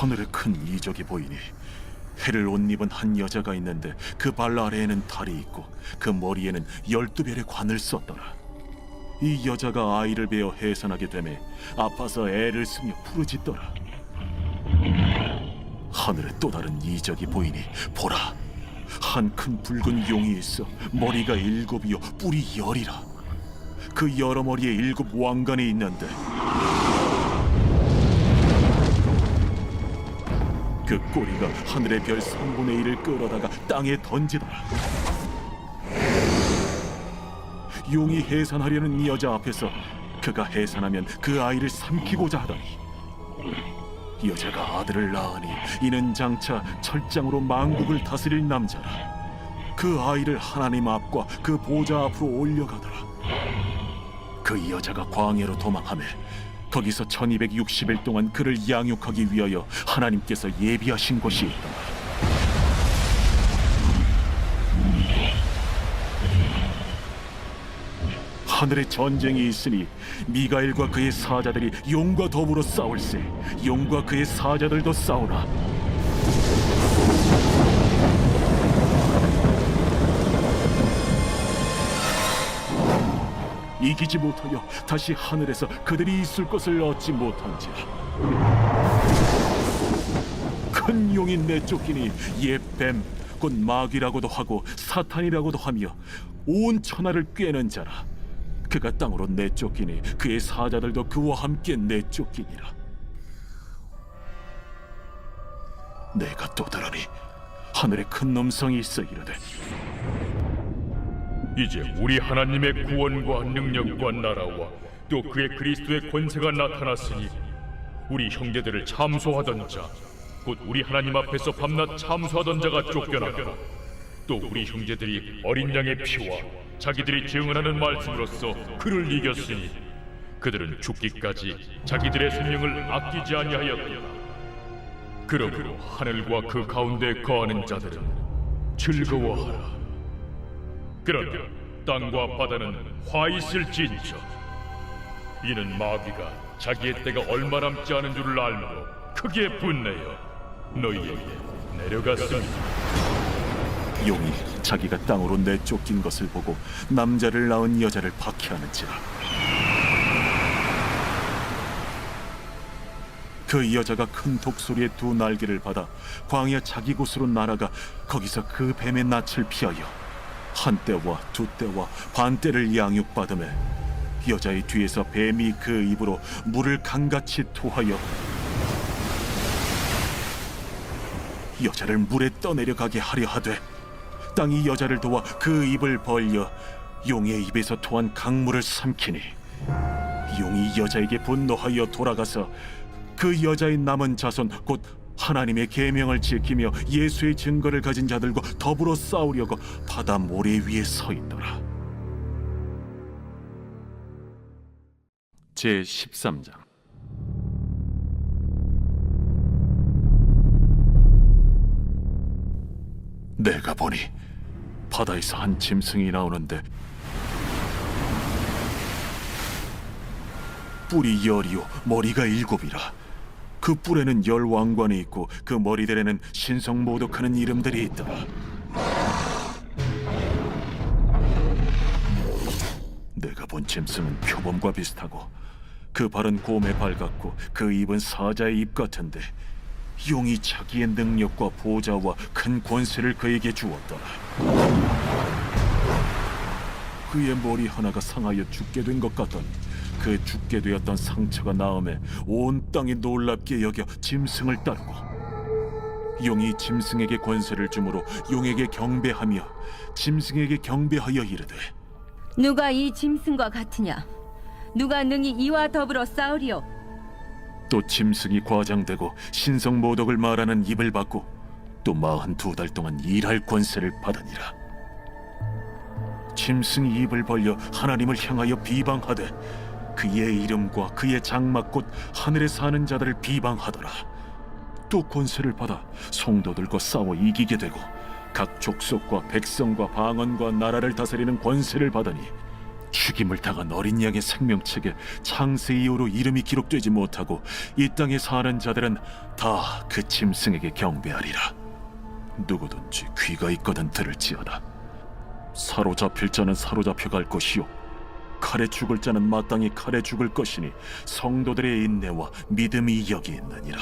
하늘에 큰 이적이 보이니 해를 옷 입은 한 여자가 있는데 그 발 아래에는 달이 있고 그 머리에는 12별의 관을 썼더라. 이 여자가 아이를 베어 해산하게 되매 아파서 애를 쓰며 부르짖더라. 하늘에 또 다른 이적이 보이니 보라, 한 큰 붉은 용이 있어 머리가 7이요 뿔이 10이라. 그 여러 머리에 7 왕관이 있는데 그 꼬리가 하늘의 별 3분의 1을 끌어다가 땅에 던지더라. 용이 해산하려는 이 여자 앞에서 그가 해산하면 그 아이를 삼키고자 하더니 여자가 아들을 낳으니 이는 장차 철장으로 만국을 다스릴 남자라. 그 아이를 하나님 앞과 그 보좌 앞으로 올려가더라. 그 여자가 광야로 도망하며 거기서 1260일 동안 그를 양육하기 위하여 하나님께서 예비하신 곳이 있다. 하늘에 전쟁이 있으니 미가엘과 그의 사자들이 용과 더불어 싸울세. 용과 그의 사자들도 싸우나 이기지 못하여 다시 하늘에서 그들이 있을 것을 얻지 못한지라. 큰 용이 내쫓기니 옛 뱀 곧 마귀라고도 하고 사탄이라고도 하며 온 천하를 꿰는 자라. 그가 땅으로 내쫓기니 그의 사자들도 그와 함께 내쫓기니라. 내가 또 들으니 하늘에 큰 음성이 있어 이르되 이제 우리 하나님의 구원과 능력과 나라와 또 그의 그리스도의 권세가 나타났으니 우리 형제들을 참소하던 자, 곧 우리 하나님 앞에서 밤낮 참소하던 자가 쫓겨나고 또 우리 형제들이 어린 양의 피와 자기들이 증언하는 말씀으로써 그를 이겼으니 그들은 죽기까지 자기들의 생명을 아끼지 아니하였다. 그러므로 하늘과 그 가운데 거하는 자들은 즐거워하라. 그러나 땅과 바다는 화 있을진저 이는 마귀가 자기의 때가 얼마 남지 않은 줄을 알므로 크게 분내어 너희에게 내려갔습니다. 용이 자기가 땅으로 내쫓긴 것을 보고 남자를 낳은 여자를 박해하는지라. 그 여자가 큰 독소리의 2 날개를 받아 광야 자기 곳으로 날아가 거기서 그 뱀의 낯을 피하여 한때와 2때와 반때를 양육받으며 여자의 뒤에서 뱀이 그 입으로 물을 강같이 토하여 여자를 물에 떠내려가게 하려 하되 땅이 여자를 도와 그 입을 벌려 용의 입에서 토한 강물을 삼키니 용이 여자에게 분노하여 돌아가서 그 여자의 남은 자손 곧 하나님의 계명을 지키며 예수의 증거를 가진 자들과 더불어 싸우려고 바다 모래 위에 서 있더라. 제 13장. 내가 보니 바다에서 한 짐승이 나오는데 뿔이 10이요 머리가 7이라. 그 뿔에는 10 왕관이 있고 그 머리들에는 신성모독하는 이름들이 있더라. 내가 본 짐승은 표범과 비슷하고 그 발은 곰의 발 같고 그 입은 사자의 입 같은데 용이 자기의 능력과 보좌와 큰 권세를 그에게 주었더라. 그의 머리 하나가 상하여 죽게 된 것 같더니 그 죽게 되었던 상처가 나음에 온 땅이 놀랍게 여겨 짐승을 따르고 용이 짐승에게 권세를 주므로 용에게 경배하며 짐승에게 경배하여 이르되 누가 이 짐승과 같으냐? 누가 능히 이와 더불어 싸우리요? 또 짐승이 과장되고 신성모독을 말하는 입을 받고 또 42달 동안 일할 권세를 받으니라. 짐승이 입을 벌려 하나님을 향하여 비방하되 그의 이름과 그의 장막 곧 하늘에 사는 자들을 비방하더라. 또 권세를 받아 성도들과 싸워 이기게 되고 각 족속과 백성과 방언과 나라를 다스리는 권세를 받으니 죽임을 당한 어린 양의 생명책에 창세 이후로 이름이 기록되지 못하고 이 땅에 사는 자들은 다 그 짐승에게 경배하리라. 누구든지 귀가 있거든 들을지어다. 사로잡힐 자는 사로잡혀 갈 것이요 칼에 죽을 자는 마땅히 칼에 죽을 것이니 성도들의 인내와 믿음이 여기 있느니라.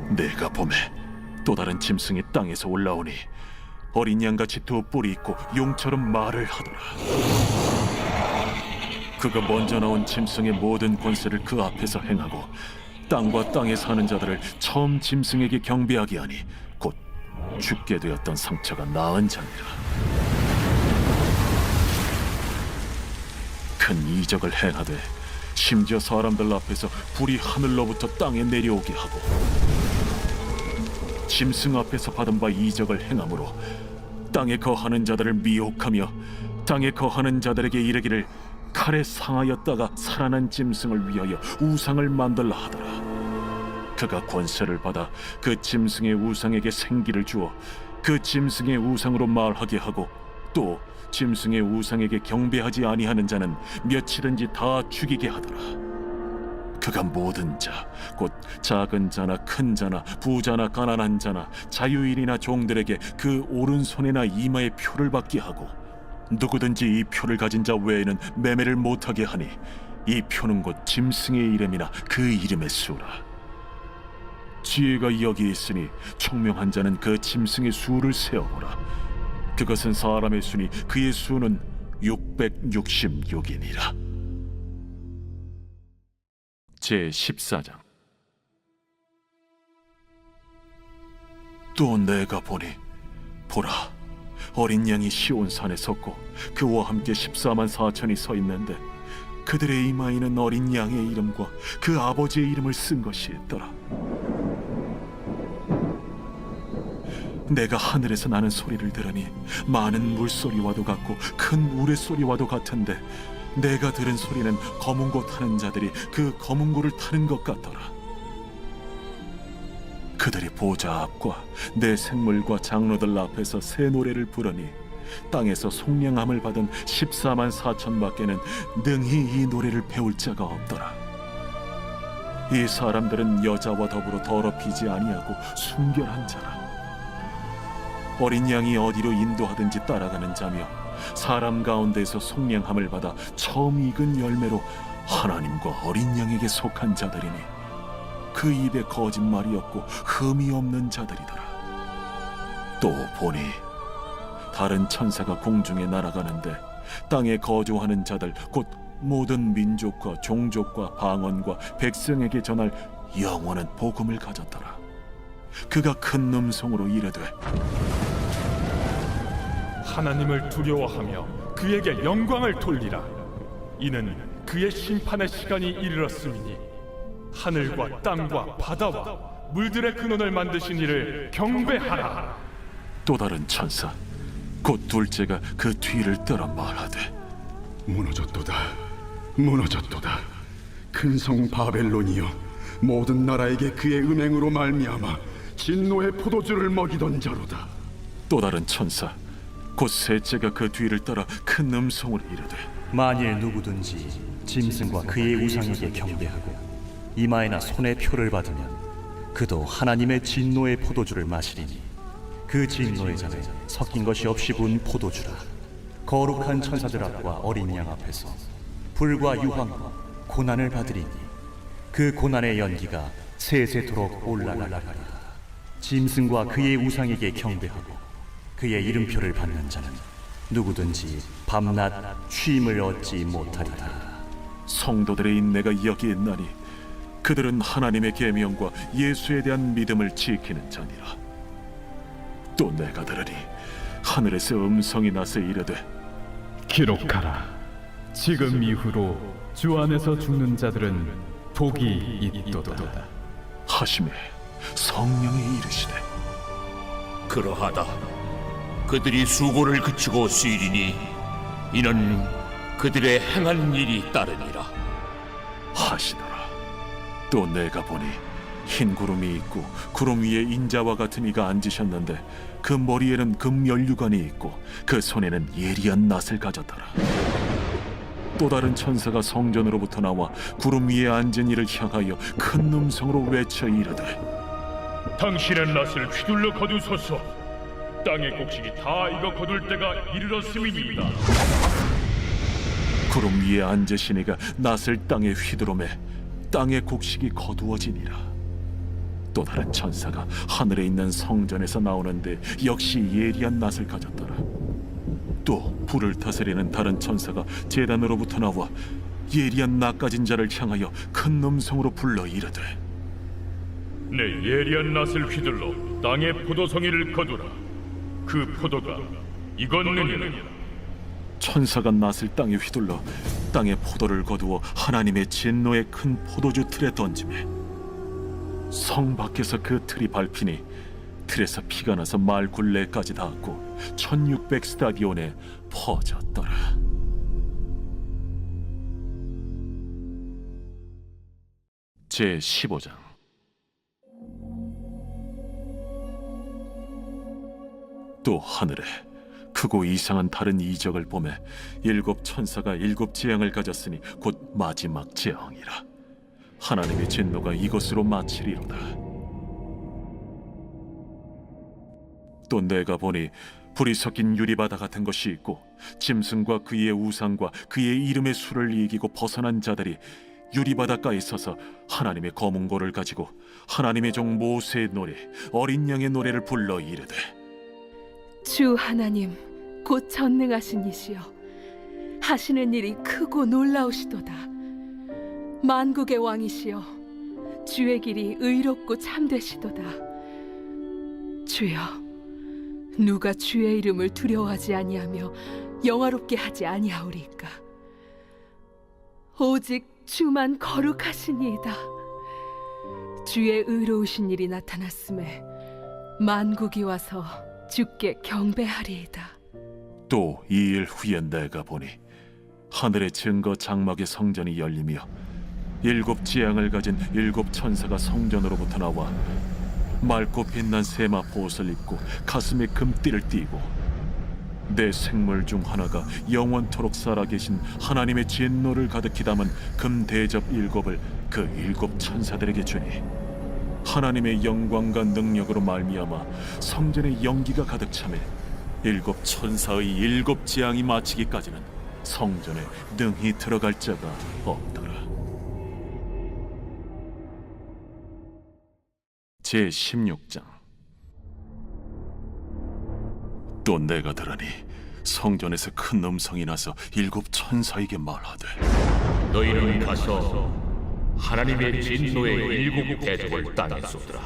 내가 보매 또 다른 짐승이 땅에서 올라오니 어린 양같이 두 뿔이 있고 용처럼 말을 하더라. 그가 먼저 나온 짐승의 모든 권세를 그 앞에서 행하고 땅과 땅에 사는 자들을 처음 짐승에게 경배하게 하니 곧 죽게 되었던 상처가 나은 자니라. 큰 이적을 행하되 심지어 사람들 앞에서 불이 하늘로부터 땅에 내려오게 하고 짐승 앞에서 받은 바 이적을 행함으로 땅에 거하는 자들을 미혹하며 땅에 거하는 자들에게 이르기를 칼에 상하였다가 살아난 짐승을 위하여 우상을 만들라 하더라. 그가 권세를 받아 그 짐승의 우상에게 생기를 주어 그 짐승의 우상으로 말하게 하고 또 짐승의 우상에게 경배하지 아니하는 자는 며칠든지 다 죽이게 하더라. 그가 모든 자, 곧 작은 자나 큰 자나 부자나 가난한 자나 자유인이나 종들에게 그 오른손이나 이마에 표를 받게 하고 누구든지 이 표를 가진 자 외에는 매매를 못하게 하니 이 표는 곧 짐승의 이름이나 그 이름의 수라. 지혜가 여기 있으니 총명한 자는 그 짐승의 수를 세어보라. 그것은 사람의 수니 그의 수는 666이니라. 제14장. 또 내가 보니 보라 어린 양이 시온산에 섰고 그와 함께 14만 4천이 서 있는데 그들의 이마에는 어린 양의 이름과 그 아버지의 이름을 쓴 것이 있더라. 내가 하늘에서 나는 소리를 들으니 많은 물소리와도 같고 큰 우레소리와도 같은데 내가 들은 소리는 검은고 타는 자들이 그 검은고를 타는 것 같더라. 그들이 보좌 앞과 내 생물과 장로들 앞에서 새 노래를 부르니 땅에서 속량함을 받은 14만 4천 밖에는 능히 이 노래를 배울 자가 없더라. 이 사람들은 여자와 더불어 더럽히지 아니하고 순결한 자라. 어린 양이 어디로 인도하든지 따라가는 자며 사람 가운데서 속량함을 받아 처음 익은 열매로 하나님과 어린 양에게 속한 자들이니 그 입에 거짓말이 없고 흠이 없는 자들이더라. 또 보니 다른 천사가 공중에 날아가는데 땅에 거주하는 자들 곧 모든 민족과 종족과 방언과 백성에게 전할 영원한 복음을 가졌더라. 그가 큰 음성으로 이르되 하나님을 두려워하며 그에게 영광을 돌리라. 이는 그의 심판의 시간이 이르렀음이니 하늘과 땅과 바다와 물들의 근원을 만드신 이를 경배하라. 또 다른 천사 곧 둘째가 그 뒤를 따라 말하되 무너졌도다 무너졌도다 큰 성 바벨론이여 모든 나라에게 그의 은행으로 말미암아 진노의 포도주를 먹이던 자로다. 또 다른 천사 곧 셋째가 그 뒤를 따라 큰 음성으로 이르되 만일 누구든지 짐승과 그의 우상에게 경배하고 이마에나 손에 표를 받으면 그도 하나님의 진노의 포도주를 마시리니 그 진노의 잔에 섞인 것이 없이 부은 포도주라. 거룩한 천사들 앞과 어린 양 앞에서 불과 유황과 고난을 받으리니 그 고난의 연기가 세세토록 올라가리라. 짐승과 그의 우상에게 경배하고 그의 이름표를 받는 자는 누구든지 밤낮 쉼을 얻지 못하리라. 성도들의 인내가 여기 있나니 그들은 하나님의 계명과 예수에 대한 믿음을 지키는 자니라. 또 내가 들으니 하늘에서 음성이 나서 이르되 기록하라. 지금 이후로 주 안에서 죽는 자들은 복이 있도다. 하심에 성령이 이르시되 그러하다. 그들이 수고를 그치고 쉬리니 이는 그들의 행한 일이 따르니라 하시더라. 또 내가 보니 흰 구름이 있고 구름 위에 인자와 같은 이가 앉으셨는데 그 머리에는 금면류관이 있고 그 손에는 예리한 낫을 가졌더라. 또 다른 천사가 성전으로부터 나와 구름 위에 앉은 이를 향하여 큰 음성으로 외쳐 이르되 당신의 낫을 휘둘러 거두소서. 땅의 곡식이 다 익어 거둘 때가 이르렀음이니이다. 구름 위에 앉으신 이가 낫을 땅에 휘두르매 땅의 곡식이 거두어지니라. 또 다른 천사가 하늘에 있는 성전에서 나오는데 역시 예리한 낫을 가졌더라. 또 불을 다스리는 다른 천사가 제단으로부터 나와 예리한 낫 가진 자를 향하여 큰 음성으로 불러 이르되 내 예리한 낫을 휘둘러 땅의 포도송이를 거두라. 그 포도가 익었느니라. 천사가 낫을 땅에 휘둘러 땅의 포도를 거두어 하나님의 진노의 큰 포도주 틀에 던지매 성 밖에서 그 틀이 밟히니 틀에서 피가 나서 말 굴레까지 닿았고 1600 스타디온에 퍼졌더라. 제 15장. 또 하늘에 크고 이상한 다른 이적을 보매 일곱 천사가 일곱 재앙을 가졌으니 곧 마지막 재앙이라. 하나님의 진노가 이것으로 마치리로다. 또 내가 보니 불이 섞인 유리바다 같은 것이 있고 짐승과 그의 우상과 그의 이름의 수를 이기고 벗어난 자들이 유리바닷가에 서서 하나님의 검은고를 가지고 하나님의 종 모세의 노래 어린 양의 노래를 불러 이르되 주 하나님 곧 전능하신 이시여 하시는 일이 크고 놀라우시도다. 만국의 왕이시여 주의 길이 의롭고 참되시도다. 주여 누가 주의 이름을 두려워하지 아니하며 영화롭게 하지 아니하오리까. 오직 주만 거룩하시니이다. 주의 의로우신 일이 나타났음에 만국이 와서 주께 경배하리이다. 또 이 일 후에 내가 보니 하늘의 증거 장막의 성전이 열리며 일곱 지향을 가진 일곱 천사가 성전으로부터 나와 맑고 빛난 세마포 옷을 입고 가슴에 금띠를 띠고 내 생물 중 하나가 영원토록 살아계신 하나님의 진노를 가득히 담은 금 대접 일곱을 그 일곱 천사들에게 주니 하나님의 영광과 능력으로 말미암아 성전에 연기가 가득 차매 일곱 천사의 일곱 재앙이 마치기까지는 성전에 능히 들어갈 자가 없더라. 제 16장. 또 내가 들으니 성전에서 큰 음성이 나서 일곱 천사에게 말하되 너희는 가서 하나님의 진노의 일곱 대접을 땅에 쏟으라.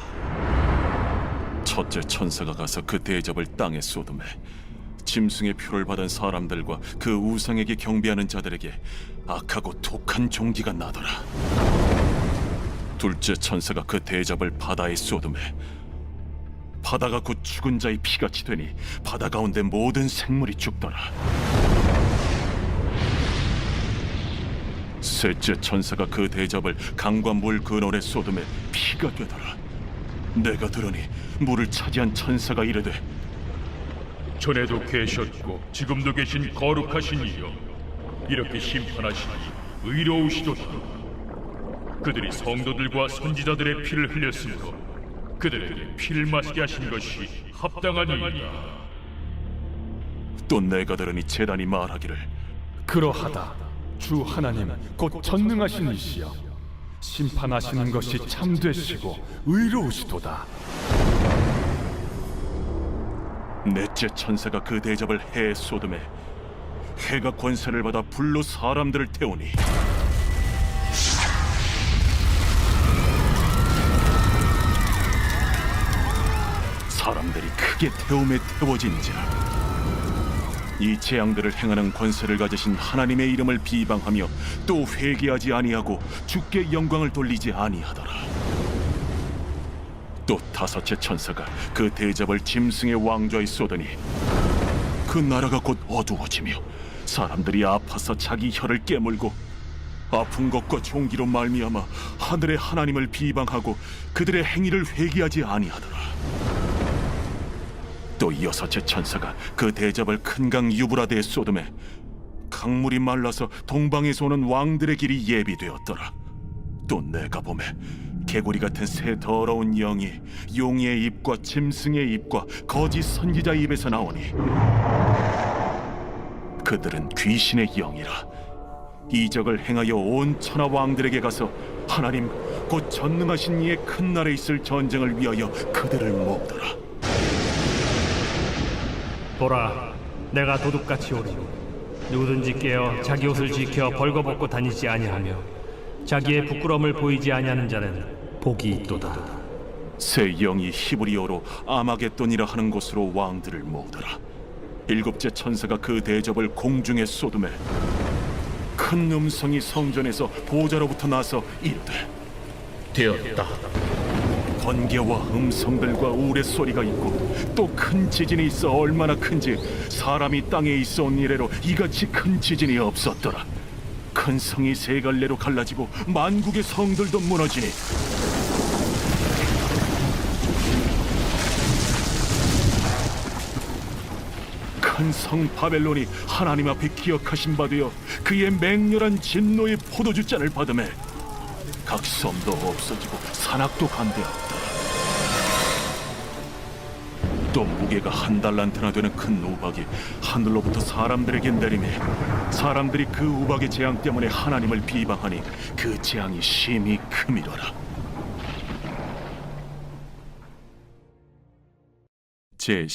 첫째 천사가 가서 그 대접을 땅에 쏟음에 짐승의 표를 받은 사람들과 그 우상에게 경배하는 자들에게 악하고 독한 종기가 나더라. 둘째 천사가 그 대접을 바다에 쏟음에 바다가 곧 죽은 자의 피같이 되니 바다 가운데 모든 생물이 죽더라. 셋째 천사가 그 대접을 강과 물 근원에 쏟음에 피가 되더라. 내가 들으니 물을 차지한 천사가 이르되 전에도 계셨고 지금도 계신 거룩하신 이여 이렇게 심판하시니 의로우시도다. 그들이 성도들과 선지자들의 피를 흘렸으므로 그들에게 피를 마시게 하신 것이 합당하니이다. 또 내가 들으니 제단이 말하기를 그러하다. 주 하나님 곧 전능하신 이시여 심판하시는 것이 참되시고 의로우시도다. 넷째 천사가 그 대접을 해에 쏟음에 해가 권세를 받아 불로 사람들을 태우니 사람들이 크게 태움에 태워진지라. 이 재앙들을 행하는 권세를 가지신 하나님의 이름을 비방하며 또 회개하지 아니하고 주께 영광을 돌리지 아니하더라. 또 다섯째 천사가 그 대접을 짐승의 왕좌에 쏟으니 그 나라가 곧 어두워지며 사람들이 아파서 자기 혀를 깨물고 아픈 것과 종기로 말미암아 하늘의 하나님을 비방하고 그들의 행위를 회개하지 아니하더라. 또 여섯째 천사가 그 대접을 큰 강 유브라데에 쏟음에 강물이 말라서 동방에서 오는 왕들의 길이 예비되었더라. 또 내가 보매 개구리 같은 새 더러운 영이 용의 입과 짐승의 입과 거짓 선지자의 입에서 나오니 그들은 귀신의 영이라. 이적을 행하여 온 천하 왕들에게 가서 하나님 곧 전능하신 이의 큰 날에 있을 전쟁을 위하여 그들을 모으더라. 보라, 내가 도둑같이 오리니 누구든지 깨어 자기 옷을 지켜 벌거벗고 다니지 아니하며 자기의 부끄러움을 보이지 아니하는 자는 복이 있도다. 새 영이 히브리어로 아마겟돈이라 하는 곳으로 왕들을 모으더라. 일곱째 천사가 그 대접을 공중에 쏟음에 큰 음성이 성전에서 보좌로부터 나서 이르되 되었다. 번개와 음성들과 우레소리가 있고 또 큰 지진이 있어 얼마나 큰지 사람이 땅에 있어 온 이래로 이같이 큰 지진이 없었더라. 큰 성이 세 갈래로 갈라지고 만국의 성들도 무너지니 큰 성 바벨론이 하나님 앞에 기억하신 바 되어 그의 맹렬한 진노의 포도주 잔을 받음에 각 섬도 없어지고 산악도 간대하였다. 또 무게가 1달란트나 되는 큰 우박이 하늘로부터 사람들에게 내리매 사람들이 그 우박의 재앙 때문에 하나님을 비방하니 그 재앙이 심히 크미러라. 제